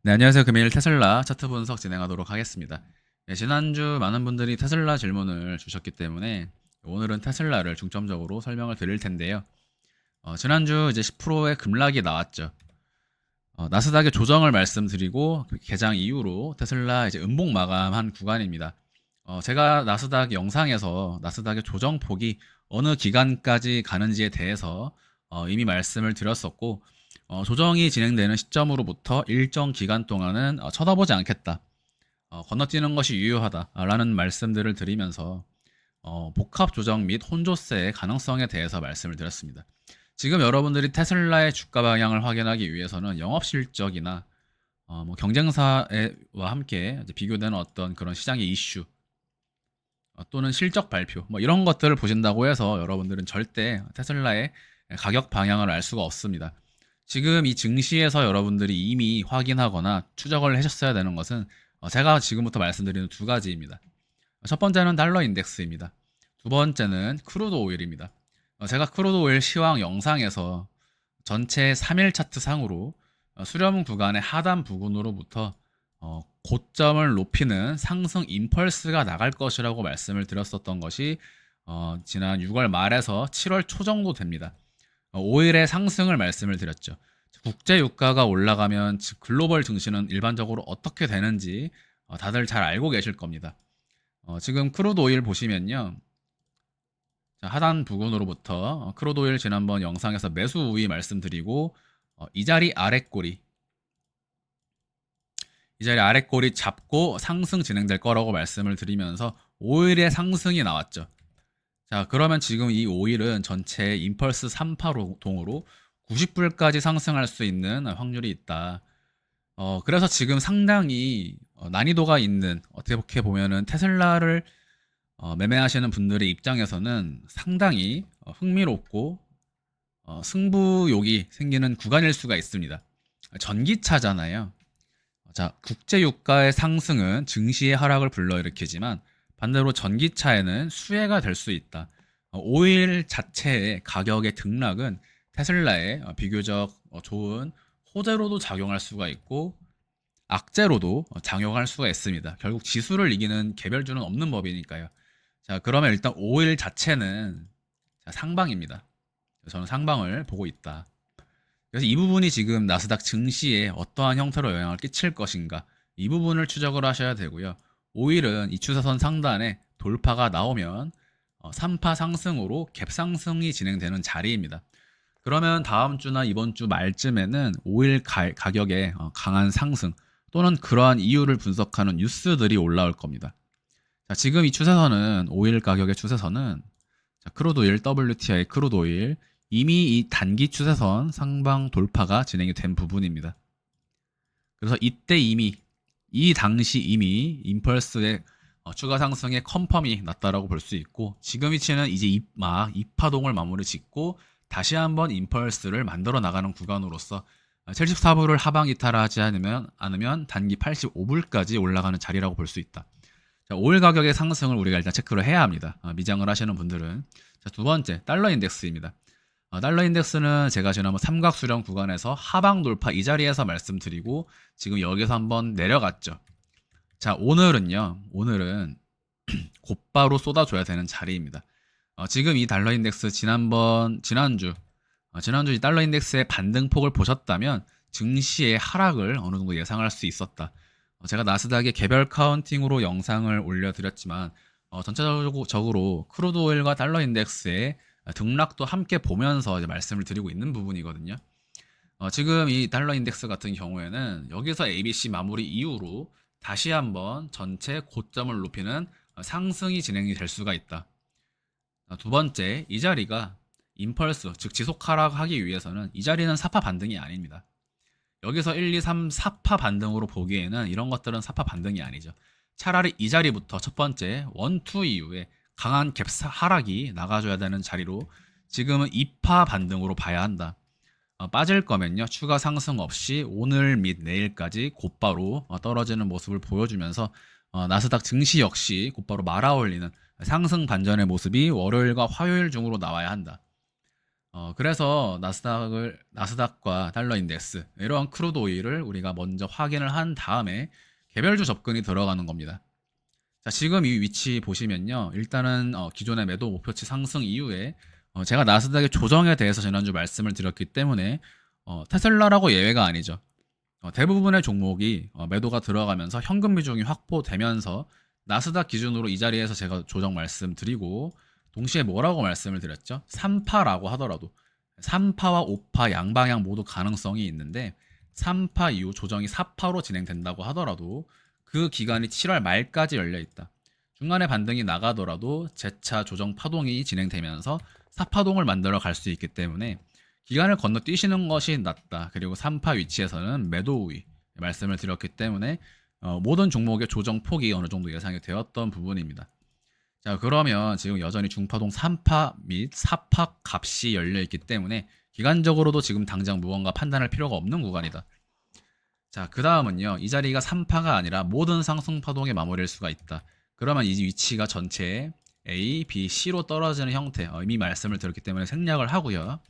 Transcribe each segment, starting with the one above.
네, 안녕하세요. 금일 테슬라 차트 분석 진행하도록 하겠습니다. 네, 지난주 많은 분들이 테슬라 질문을 주셨기 때문에 오늘은 테슬라를 중점적으로 설명을 드릴 텐데요. 지난주 이제 10%의 급락이 나왔죠. 나스닥의 조정을 말씀드리고 그 개장 이후로 테슬라 이제 음봉 마감한 구간입니다. 제가 나스닥 영상에서 나스닥의 조정폭이 어느 기간까지 가는지에 대해서 이미 말씀을 드렸었고, 조정이 진행되는 시점으로부터 일정 기간 동안은 쳐다보지 않겠다. 건너뛰는 것이 유효하다라는 말씀들을 드리면서 복합 조정 및 혼조세의 가능성에 대해서 말씀을 드렸습니다. 지금 여러분들이 테슬라의 주가 방향을 확인하기 위해서는 영업 실적이나 뭐 경쟁사와 함께 이제 비교되는 어떤 그런 시장의 이슈 또는 실적 발표 뭐 이런 것들을 보신다고 해서 여러분들은 절대 테슬라의 가격 방향을 알 수가 없습니다. 지금 이 증시에서 여러분들이 이미 확인하거나 추적을 하셨어야 되는 것은 제가 지금부터 말씀드리는 두 가지입니다. 첫 번째는 달러 인덱스입니다. 두 번째는 크루드 오일입니다. 제가 크루드 오일 시황 영상에서 전체 3일 차트 상으로 수렴 구간의 하단 부근으로부터 고점을 높이는 상승 임펄스가 나갈 것이라고 말씀을 드렸었던 것이 지난 6월 말에서 7월 초 정도 됩니다. 5일의 상승을 말씀을 드렸죠. 국제 유가가 올라가면 글로벌 증시는 일반적으로 어떻게 되는지 다들 잘 알고 계실 겁니다. 지금 크루드 오일 보시면요. 자, 하단 부근으로부터 크루드 오일 지난번 영상에서 매수 우위 말씀드리고 이 자리 아랫꼬리 잡고 상승 진행될 거라고 말씀을 드리면서 5일의 상승이 나왔죠. 자, 그러면 지금 이 5일은 전체 임펄스 3파동으로 90불까지 상승할 수 있는 확률이 있다. 그래서 지금 상당히 난이도가 있는, 어떻게 보면은 테슬라를 매매하시는 분들의 입장에서는 상당히 흥미롭고 승부욕이 생기는 구간일 수가 있습니다. 전기차잖아요. 자, 국제 유가의 상승은 증시의 하락을 불러일으키지만 반대로 전기차에는 수혜가 될 수 있다. 오일 자체의 가격의 등락은 테슬라의 비교적 좋은 호재로도 작용할 수가 있고 악재로도 작용할 수가 있습니다. 결국 지수를 이기는 개별주는 없는 법이니까요. 자, 그러면 일단 오일 자체는 상방입니다. 저는 상방을 보고 있다. 그래서 이 부분이 지금 나스닥 증시에 어떠한 형태로 영향을 끼칠 것인가, 이 부분을 추적을 하셔야 되고요. 오일은 이 추세선 상단에 돌파가 나오면 3파 상승으로 갭 상승이 진행되는 자리입니다. 그러면 다음 주나 이번 주 말쯤에는 오일 가격의 강한 상승 또는 그러한 이유를 분석하는 뉴스들이 올라올 겁니다. 자, 지금 이 추세선은 오일 가격의 추세선은 자, 크루드 오일, WTI 크루드 오일 이미 이 단기 추세선 상방 돌파가 진행이 된 부분입니다. 그래서 이때 이미 이 당시 이미 임펄스의 추가 상승의 컨펌이 났다라고 볼 수 있고 지금 위치는 이제 이파동을 마무리 짓고 다시 한번 임펄스를 만들어 나가는 구간으로서 74불을 하방 이탈하지 않으면 단기 85불까지 올라가는 자리라고 볼 수 있다. 자, 오일 가격의 상승을 우리가 일단 체크를 해야 합니다. 미장을 하시는 분들은. 자, 두 번째, 달러 인덱스입니다. 달러 인덱스는 제가 지난번 삼각 수렴 구간에서 하방 돌파 이 자리에서 말씀드리고 지금 여기서 한번 내려갔죠. 자, 오늘은 곧바로 쏟아줘야 되는 자리입니다. 지금 이 달러 인덱스 지난주 이 달러 인덱스의 반등폭을 보셨다면 증시의 하락을 어느 정도 예상할 수 있었다. 제가 나스닥의 개별 카운팅으로 영상을 올려드렸지만 전체적으로 크루드 오일과 달러 인덱스의 등락도 함께 보면서 이제 말씀을 드리고 있는 부분이거든요. 지금 이 달러 인덱스 같은 경우에는 여기서 ABC 마무리 이후로 다시 한번 전체 고점을 높이는 상승이 진행이 될 수가 있다. 두 번째, 이 자리가 임펄스, 즉 지속 하락하기 위해서는 이 자리는 4파 반등이 아닙니다. 여기서 1, 2, 3, 4파 반등으로 보기에는 이런 것들은 4파 반등이 아니죠. 차라리 이 자리부터 첫 번째 1, 2 이후에 강한 갭 하락이 나가줘야 되는 자리로 지금은 2파 반등으로 봐야 한다. 빠질 거면요 추가 상승 없이 오늘 및 내일까지 곧바로 떨어지는 모습을 보여주면서 나스닥 증시 역시 곧바로 말아올리는 상승 반전의 모습이 월요일과 화요일 중으로 나와야 한다. 그래서 나스닥과 달러 인덱스 이러한 크루드 오일을 우리가 먼저 확인을 한 다음에 개별주 접근이 들어가는 겁니다. 자, 지금 이 위치 보시면요. 일단은 기존의 매도 목표치 상승 이후에 제가 나스닥의 조정에 대해서 지난주 말씀을 드렸기 때문에 테슬라라고 예외가 아니죠. 대부분의 종목이 매도가 들어가면서 현금 비중이 확보되면서 나스닥 기준으로 이 자리에서 제가 조정 말씀드리고 동시에 뭐라고 말씀을 드렸죠? 3파라고 하더라도 3파와 5파 양방향 모두 가능성이 있는데 3파 이후 조정이 4파로 진행된다고 하더라도 그 기간이 7월 말까지 열려 있다. 중간에 반등이 나가더라도 재차 조정 파동이 진행되면서 4파동을 만들어 갈 수 있기 때문에 기간을 건너뛰시는 것이 낫다. 그리고 3파 위치에서는 매도 우위 말씀을 드렸기 때문에 모든 종목의 조정 폭이 어느 정도 예상이 되었던 부분입니다. 자, 그러면 지금 여전히 중파동 3파 및 4파 값이 열려 있기 때문에 기간적으로도 지금 당장 무언가 판단할 필요가 없는 구간이다. 자, 그 다음은요. 이 자리가 3파가 아니라 모든 상승 파동에 마무리할 수가 있다. 그러면 이 위치가 전체 A, B, C로 떨어지는 형태 이미 말씀을 드렸기 때문에 생략을 하고요.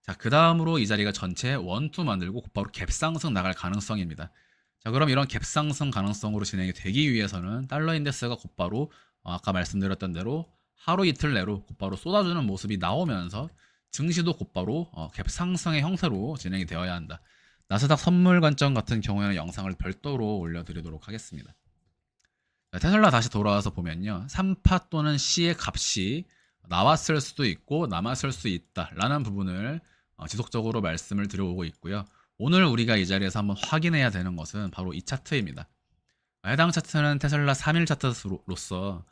자, 그 다음으로 이 자리가 전체 1, 2 만들고 곧바로 갭상승 나갈 가능성입니다. 자, 그럼 이런 갭상승 가능성으로 진행이 되기 위해서는 달러 인덱스가 곧바로 아까 말씀드렸던 대로 하루 이틀 내로 곧바로 쏟아주는 모습이 나오면서 증시도 곧바로 갭상승의 형태로 진행이 되어야 한다. 나스닥 선물 관점 같은 경우에는 영상을 별도로 올려드리도록 하겠습니다. 자, 테슬라 다시 돌아와서 보면요. 3파 또는 C의 값이 나왔을 수도 있고 남았을 수 있다라는 부분을 지속적으로 말씀을 드려오고 있고요. 오늘 우리가 이 자리에서 한번 확인해야 되는 것은 바로 이 차트입니다. 해당 차트는 테슬라 3일 차트로서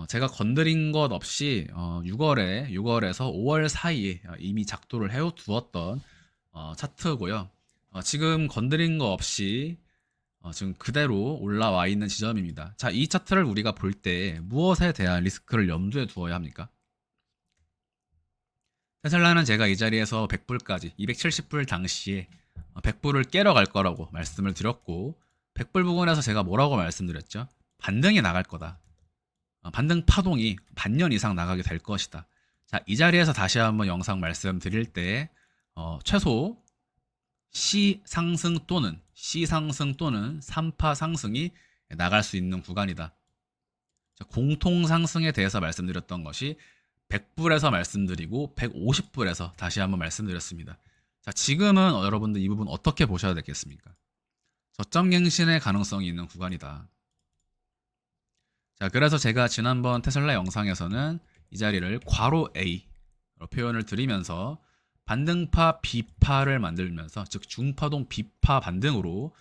제가 건드린 것 없이 6월에서 5월 사이에 이미 작도를 해두었던 차트고요. 지금 건드린 거 없이 지금 그대로 올라와 있는 지점입니다. 자, 이 차트를 우리가 볼 때 무엇에 대한 리스크를 염두에 두어야 합니까? 테슬라는 제가 이 자리에서 100불까지 270불 당시에 100불을 깨러 갈 거라고 말씀을 드렸고 100불 부근에서 제가 뭐라고 말씀드렸죠? 반등이 나갈 거다. 반등 파동이 반년 이상 나가게 될 것이다. 자, 이 자리에서 다시 한번 영상 말씀드릴 때 최소 C 상승 또는 3파 상승이 나갈 수 있는 구간이다. 자, 공통 상승에 대해서 말씀드렸던 것이 100불에서 말씀드리고 150불에서 다시 한번 말씀드렸습니다. 자, 지금은 여러분들 이 부분 어떻게 보셔야 되겠습니까? 저점 갱신의 가능성이 있는 구간이다. 자, 그래서 제가 지난번 테슬라 영상에서는 이 자리를 괄호 A로 표현을 드리면서 반등파 B파를 만들면서 즉 중파동 B파 반등으로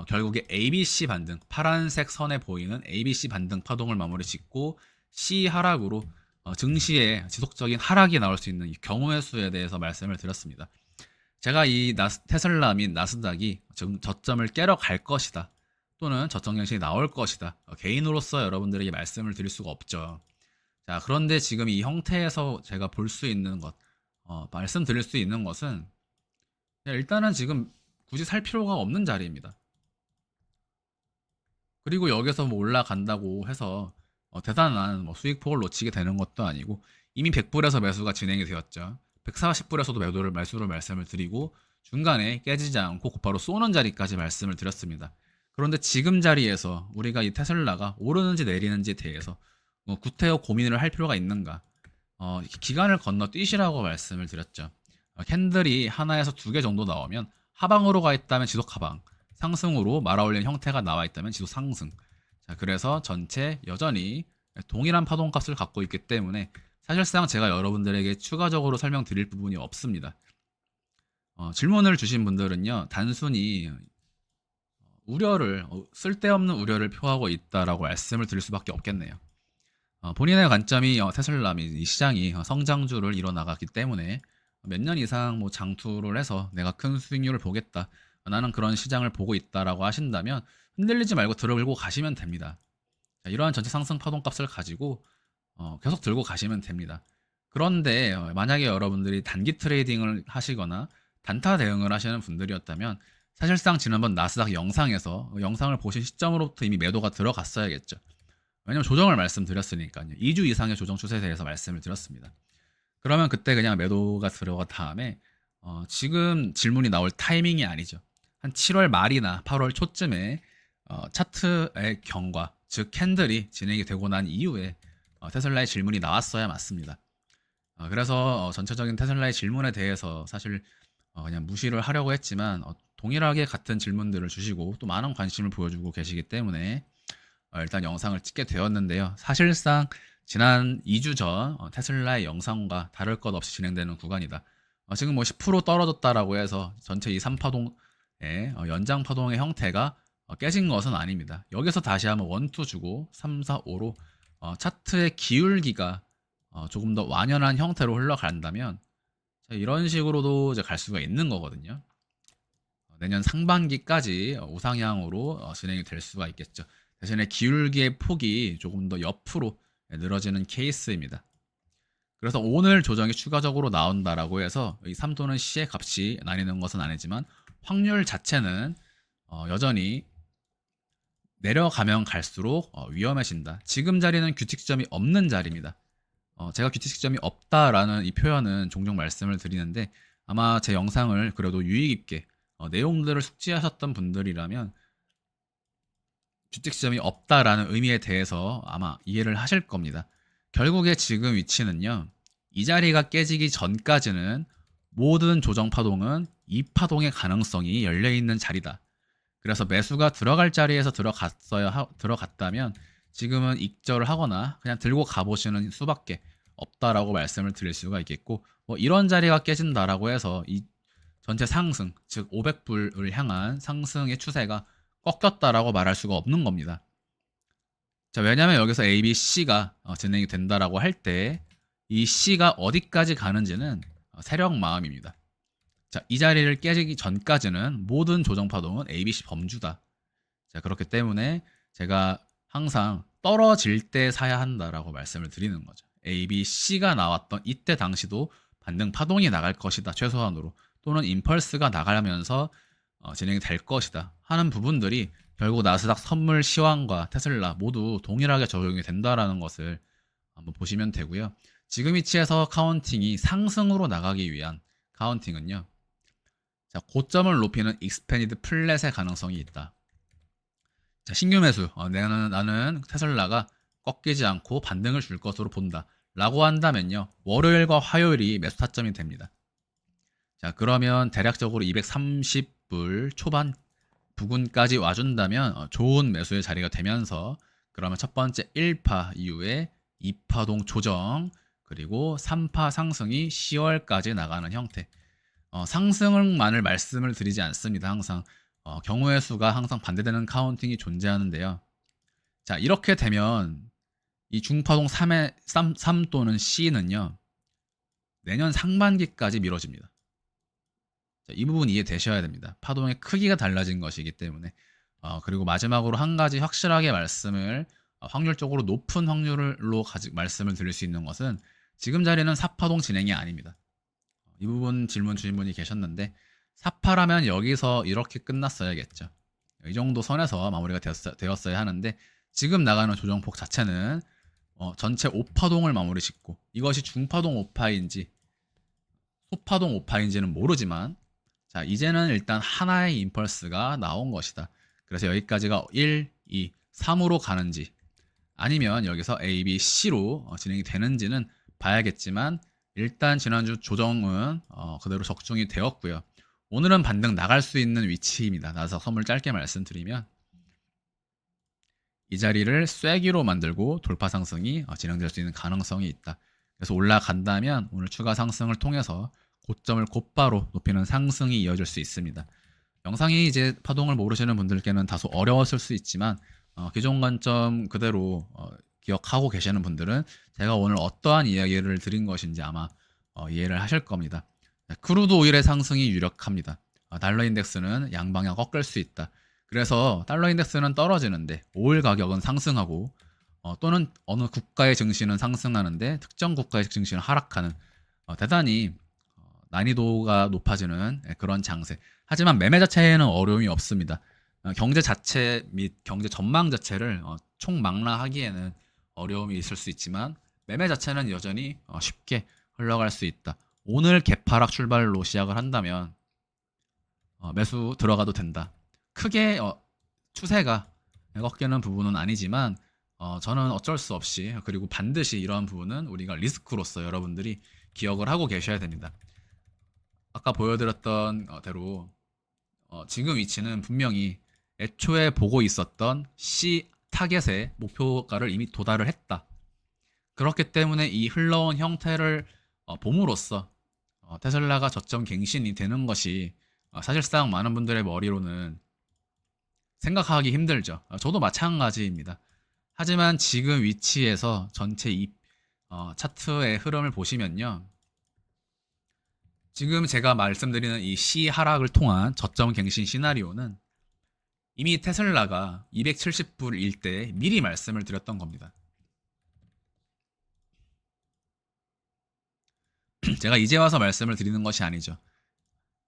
결국에 ABC 반등, 파란색 선에 보이는 ABC 반등 파동을 마무리 짓고 C 하락으로 증시에 지속적인 하락이 나올 수 있는 이 경우의 수에 대해서 말씀을 드렸습니다. 제가 이 테슬라 및 나스닥이 지금 저점을 깨러 갈 것이다. 또는 저점 갱신이 나올 것이다. 개인으로서 여러분들에게 말씀을 드릴 수가 없죠. 자, 그런데 지금 이 형태에서 제가 볼 수 있는 것, 말씀드릴 수 있는 것은 일단은 지금 굳이 살 필요가 없는 자리입니다. 그리고 여기서 뭐 올라간다고 해서 대단한 수익폭을 놓치게 되는 것도 아니고 이미 100불에서 매수가 진행이 되었죠. 140불에서도 매수를 말씀을 드리고 중간에 깨지지 않고 곧바로 쏘는 자리까지 말씀을 드렸습니다. 그런데 지금 자리에서 우리가 이 테슬라가 오르는지 내리는지에 대해서 구태여 고민을 할 필요가 있는가? 기간을 건너뛰시라고 말씀을 드렸죠. 캔들이 하나에서 2개 정도 나오면 하방으로 가 있다면 지속 하방, 상승으로 말아올린 형태가 나와 있다면 지속 상승. 자, 그래서 전체 여전히 동일한 파동값을 갖고 있기 때문에 사실상 제가 여러분들에게 추가적으로 설명드릴 부분이 없습니다. 질문을 주신 분들은요, 단순히 쓸데없는 우려를 표하고 있다라고 말씀을 드릴 수밖에 없겠네요. 본인의 관점이 테슬라 및 이 시장이 성장주를 이뤄나갔기 때문에 몇 년 이상 뭐 장투를 해서 내가 큰 수익률을 보겠다. 나는 그런 시장을 보고 있다라고 하신다면 흔들리지 말고 들어올고 가시면 됩니다. 자, 이러한 전체 상승 파동값을 가지고 계속 들고 가시면 됩니다. 그런데 만약에 여러분들이 단기 트레이딩을 하시거나 단타 대응을 하시는 분들이었다면 사실상 지난번 나스닥 영상에서 영상을 보신 시점으로부터 이미 매도가 들어갔어야겠죠. 왜냐면 조정을 말씀드렸으니까요. 2주 이상의 조정 추세에 대해서 말씀을 드렸습니다. 그러면 그때 그냥 매도가 들어간 다음에 지금 질문이 나올 타이밍이 아니죠. 한 7월 말이나 8월 초쯤에 차트의 경과, 즉 캔들이 진행이 되고 난 이후에 테슬라의 질문이 나왔어야 맞습니다. 그래서 전체적인 테슬라의 질문에 대해서 사실 그냥 무시를 하려고 했지만 동일하게 같은 질문들을 주시고 또 많은 관심을 보여주고 계시기 때문에 일단 영상을 찍게 되었는데요. 사실상 지난 2주 전 테슬라의 영상과 다를 것 없이 진행되는 구간이다. 지금 뭐 10% 떨어졌다라고 해서 전체 이 3파동의 연장 파동의 형태가 깨진 것은 아닙니다. 여기서 다시 한번 원투 주고 3, 4, 5로 차트의 기울기가 조금 더 완연한 형태로 흘러간다면 이런 식으로도 이제 갈 수가 있는 거거든요. 내년 상반기까지 우상향으로 진행이 될 수가 있겠죠. 대신에 기울기의 폭이 조금 더 옆으로 늘어지는 케이스입니다. 그래서 오늘 조정이 추가적으로 나온다라고 해서 이 3 또는 C의 값이 나뉘는 것은 아니지만 확률 자체는 여전히 내려가면 갈수록 위험해진다. 지금 자리는 규칙점이 없는 자리입니다. 제가 규칙점이 없다라는 이 표현은 종종 말씀을 드리는데 아마 제 영상을 그래도 유의 깊게 내용들을 숙지하셨던 분들이라면 규칙점이 없다라는 의미에 대해서 아마 이해를 하실 겁니다. 결국에 지금 위치는요. 이 자리가 깨지기 전까지는 모든 조정 파동은 이 파동의 가능성이 열려있는 자리다. 그래서 매수가 들어갈 자리에서 들어갔다면 지금은 익절을 하거나 그냥 들고 가보시는 수밖에 없다라고 말씀을 드릴 수가 있겠고 뭐 이런 자리가 깨진다라고 해서 이 전체 상승 즉 500불을 향한 상승의 추세가 꺾였다라고 말할 수가 없는 겁니다. 자, 왜냐하면 여기서 A, B, C가 진행이 된다라고 할 때 이 C가 어디까지 가는지는 세력 마음입니다. 자, 이 자리를 깨지기 전까지는 모든 조정 파동은 A, B, C 범주다. 자, 그렇기 때문에 제가 항상 떨어질 때 사야 한다라고 말씀을 드리는 거죠. A, B, C가 나왔던 이때 당시도 반등 파동이 나갈 것이다. 최소한으로. 또는 임펄스가 나가면서 진행이 될 것이다. 하는 부분들이 결국 나스닥 선물 시황과 테슬라 모두 동일하게 적용이 된다라는 것을 한번 보시면 되고요. 지금 위치에서 카운팅이 상승으로 나가기 위한 카운팅은요. 자, 고점을 높이는 익스패니드 플랫의 가능성이 있다. 자, 신규 매수. 나는 테슬라가 꺾이지 않고 반등을 줄 것으로 본다. 라고 한다면요. 월요일과 화요일이 매수 타점이 됩니다. 자, 그러면 대략적으로 230불 초반 부근까지 와준다면 좋은 매수의 자리가 되면서 그러면 첫 번째 1파 이후에 2파동 조정 그리고 3파 상승이 10월까지 나가는 형태. 상승만을 말씀을 드리지 않습니다. 항상 경우의 수가 항상 반대되는 카운팅이 존재하는데요. 자, 이렇게 되면 이 중파동 3 또는 C는요. 내년 상반기까지 미뤄집니다. 자, 이 부분 이해되셔야 됩니다. 파동의 크기가 달라진 것이기 때문에 그리고 마지막으로 한 가지 확실하게 말씀을 확률적으로 높은 확률로 말씀을 드릴 수 있는 것은 지금 자리는 4파동 진행이 아닙니다. 이 부분 질문 주신 분이 계셨는데 4파라면 여기서 이렇게 끝났어야겠죠. 이 정도 선에서 마무리가 되었어야 하는데 지금 나가는 조정폭 자체는 전체 5파동을 마무리 짓고 이것이 중파동 5파인지 소파동 5파인지는 모르지만 자, 이제는 일단 하나의 임펄스가 나온 것이다. 그래서 여기까지가 1, 2, 3으로 가는지 아니면 여기서 A, B, C로 진행이 되는지는 봐야겠지만 일단 지난주 조정은 그대로 적중이 되었고요. 오늘은 반등 나갈 수 있는 위치입니다. 나서 선물 짧게 말씀드리면 이 자리를 쐐기로 만들고 돌파 상승이 진행될 수 있는 가능성이 있다. 그래서 올라간다면 오늘 추가 상승을 통해서 고점을 곧바로 높이는 상승이 이어질 수 있습니다. 영상이 이제 파동을 모르시는 분들께는 다소 어려웠을 수 있지만 기존 관점 그대로 기억하고 계시는 분들은 제가 오늘 어떠한 이야기를 드린 것인지 아마 이해를 하실 겁니다. 크루드 오일의 상승이 유력합니다. 달러 인덱스는 양방향 꺾을 수 있다. 그래서 달러 인덱스는 떨어지는데 오일 가격은 상승하고 또는 어느 국가의 증시는 상승하는데 특정 국가의 증시는 하락하는 대단히 난이도가 높아지는 그런 장세. 하지만 매매 자체에는 어려움이 없습니다. 경제 자체 및 경제 전망 자체를 총망라하기에는 어려움이 있을 수 있지만 매매 자체는 여전히 쉽게 흘러갈 수 있다. 오늘 개파락 출발로 시작을 한다면 매수 들어가도 된다. 크게 추세가 꺾이는 부분은 아니지만 저는 어쩔 수 없이, 그리고 반드시 이러한 부분은 우리가 리스크로서 여러분들이 기억을 하고 계셔야 됩니다. 아까 보여드렸던 대로 지금 위치는 분명히 애초에 보고 있었던 C 타겟의 목표가를 이미 도달을 했다. 그렇기 때문에 이 흘러온 형태를 봄으로써 테슬라가 저점 갱신이 되는 것이 사실상 많은 분들의 머리로는 생각하기 힘들죠. 저도 마찬가지입니다. 하지만 지금 위치에서 전체 이 차트의 흐름을 보시면요. 지금 제가 말씀드리는 이 C 하락을 통한 저점 갱신 시나리오는 이미 테슬라가 270불일 때 미리 말씀을 드렸던 겁니다. 제가 이제 와서 말씀을 드리는 것이 아니죠.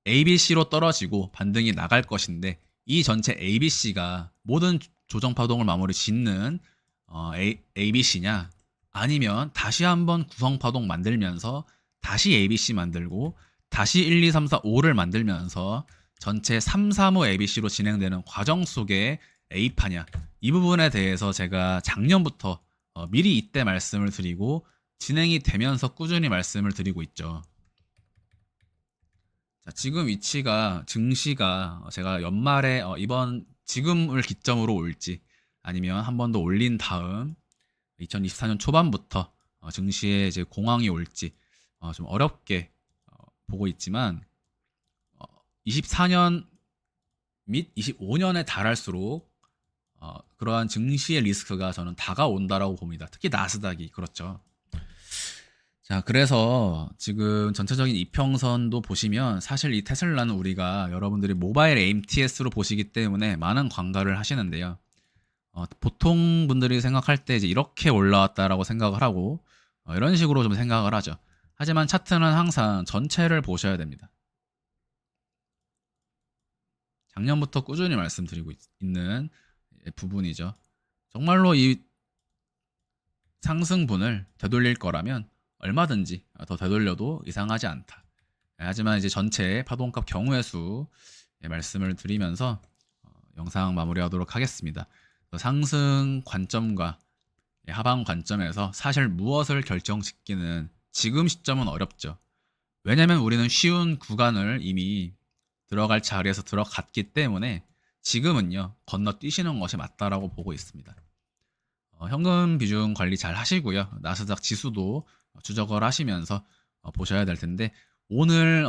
ABC로 떨어지고 반등이 나갈 것인데 이 전체 ABC가 모든 조정 파동을 마무리 짓는 ABC냐, 아니면 다시 한번 구성 파동 만들면서 다시 ABC 만들고 다시 1, 2, 3, 4, 5를 만들면서 전체 3, 4, 5 ABC로 진행되는 과정 속에 A파냐, 이 부분에 대해서 제가 작년부터 미리 이때 말씀을 드리고 진행이 되면서 꾸준히 말씀을 드리고 있죠. 자, 지금 위치가 증시가 제가 연말에 이번 지금을 기점으로 올지 아니면 한 번 더 올린 다음 2024년 초반부터 증시에 이제 공황이 올지 좀 어렵게 보고 있지만 24년 및 25년에 달할수록 그러한 증시의 리스크가 저는 다가온다라고 봅니다. 특히 나스닥이 그렇죠. 자, 그래서 지금 전체적인 이평선도 보시면 사실 이 테슬라는 우리가 여러분들이 모바일 AMTS로 보시기 때문에 많은 관가를 하시는데요. 보통 분들이 생각할 때 이제 이렇게 올라왔다라고 생각을 하고 이런 식으로 좀 생각을 하죠. 하지만 차트는 항상 전체를 보셔야 됩니다. 작년부터 꾸준히 말씀드리고 있는 부분이죠. 정말로 이 상승분을 되돌릴 거라면 얼마든지 더 되돌려도 이상하지 않다. 하지만 이제 전체 파동값 경우의 수 말씀을 드리면서 영상 마무리하도록 하겠습니다. 상승 관점과 하방 관점에서 사실 무엇을 결정짓기는 지금 시점은 어렵죠. 왜냐면 우리는 쉬운 구간을 이미 들어갈 자리에서 들어갔기 때문에 지금은요 건너뛰시는 것이 맞다라고 보고 있습니다. 현금 비중 관리 잘 하시고요. 나스닥 지수도 추적을 하시면서 보셔야 될 텐데 오늘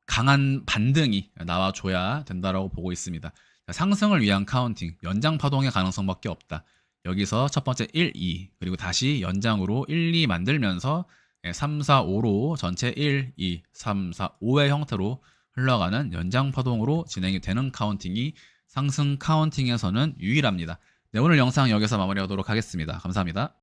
강한 반등이 나와줘야 된다라고 보고 있습니다. 상승을 위한 카운팅, 연장 파동의 가능성밖에 없다. 여기서 첫 번째 1, 2, 그리고 다시 연장으로 1, 2 만들면서 3, 4, 5로 전체 1, 2, 3, 4, 5의 형태로 흘러가는 연장 파동으로 진행이 되는 카운팅이 상승 카운팅에서는 유일합니다. 네, 오늘 영상 여기서 마무리하도록 하겠습니다. 감사합니다.